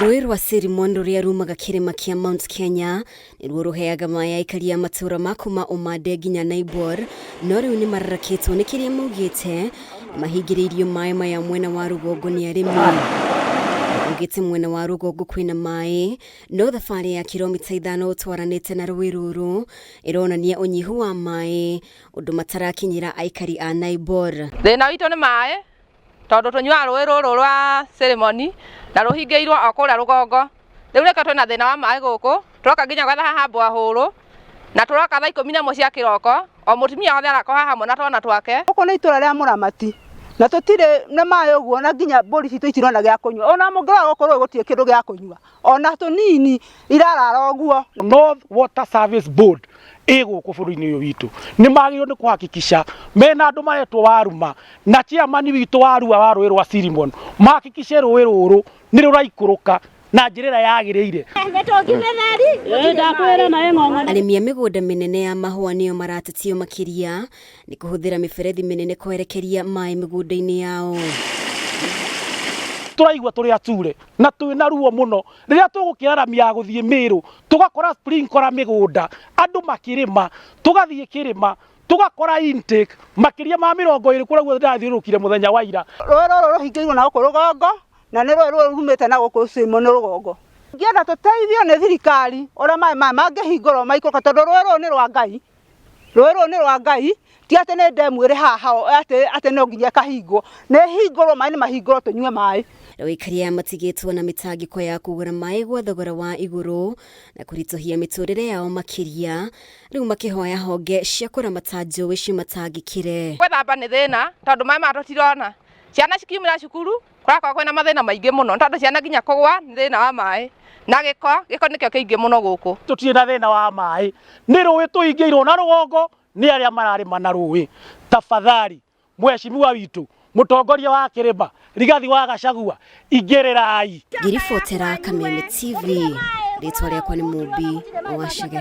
Rũĩ rwa Cirimon rũrĩa rumaga kĩrĩma kĩa Mount Kenya nĩruo rũheaga maĩ aikari a matũũra ma kuma Omande nginya Naibor, no rĩu nĩ mararakĩtwo nĩ kĩrĩa maugĩte mahingĩrĩirio maĩ maya mwena wa rũgongo nĩ arĩmi. Maugĩte mwena wa rũgongo kwĩna maĩ, no thabarĩ ya kilomita 5 ũtwaranĩte na rũĩ rũrũ ĩronania ũnyihu wa maĩ, ũndũ matarakinyĩra aikari a Naibor. Thĩna witũ nĩ maĩ, tondũ tũnyuaga rũĩ rũrũ rwa Cirimon na rũhingĩirwo o kũrĩa rũgongo. Rĩu nĩkĩo twĩna thĩna wa maĩ gũkũ, tũroka nginya gwetha haha borehole na tũroka thaa 11 cia kĩroko, o mũtumia wothe arakorwo haha na twana twake. Gũkũ nĩ itũra rĩa Mũramati na tũtirĩ na maĩ ũguo, na nginya mbũri citũ itirona gĩa kũnyua. Ona mũngĩrora gũkũ rũĩ gũtirĩ kĩndũ gĩa kũnyua, ona tũnini irarara ũguo. North Water Service Board ĩgũkũ bũrũri-inĩ ũyũ witũ nĩ magĩrĩirwo nĩ kũhakikisha mena andũ maretwo Waruma na chairman witũ wa Arua wa rũĩ rwa Cirimon mahakikishe rũĩ rũrũ nĩ rũraikũrũka na njĩra yagĩrĩire. Arĩmi a mĩgũnda mĩnene ya mahũa nĩo maratetio makĩria nĩ kũhũthĩra mĩberethi mĩnene kwerekeria maĩ mĩgũnda-inĩ yao. Tũraigua tũrĩ ature na twĩna ruo mũno rĩrĩa tũgũkĩaramia gũthiĩ Mĩrũ tũgakora sprinkler mĩgũnda, andũ makĩrĩma tũgathiĩ kĩrĩma tũgakora intake makĩria ma 20 kũrĩa guothe ndathiũrũkire mũthenya wa ira. Rũĩ rũrũ rũhingĩirwo na gũkũ rũgongo na nĩ rũĩ rũrũ rumĩte na gũkũ Cirimon rũgongo. Ngĩenda tũteithio nĩ thirikari ũrĩa maĩ maya mangĩhingũrwo maikũrũka, tondũ rũĩ rũrũ nĩ rwa Ngai. Rũĩ rũrũ nĩ rwa Ngai, ti atĩ nĩ ndemu ĩrĩ haha atĩ no nginya kahingwo. Nĩ hingũrwo maĩ, nĩ mahingũrwo tũnyue maĩ. Aikari matigĩtwo na mĩtangĩko ya kũgũra maĩ gwa thogora wa igũrũ na kũritũhia mĩtũrĩre yao makĩria, rĩu makĩhoya honge cia kũramata njũĩ cimatangĩkĩre. Gwĩthamba nĩ thĩna, tondũ maĩ maya tũtirona. Ciana cikiumĩra cukuru kũrakorwo kwĩna mathĩna maingĩ mũno, tondũ ciana nginya kũgwa nĩ thĩna wa maĩ na gĩko nĩkĩo kĩingĩ mũno gũkũ. Tũtirĩ na thĩna wa maĩ, nĩ rũĩ tũhingĩirwo na rũgongo nĩ arĩa mararĩma na rũĩ. Tafadhali mheshimiwa witũ mũtongoria wa kĩrĩma Rigathi wa Gachagua ingĩrĩrai. Ngiribotera Kameme TV, rĩtwa rĩakwa nĩ Mũmbi Wachege.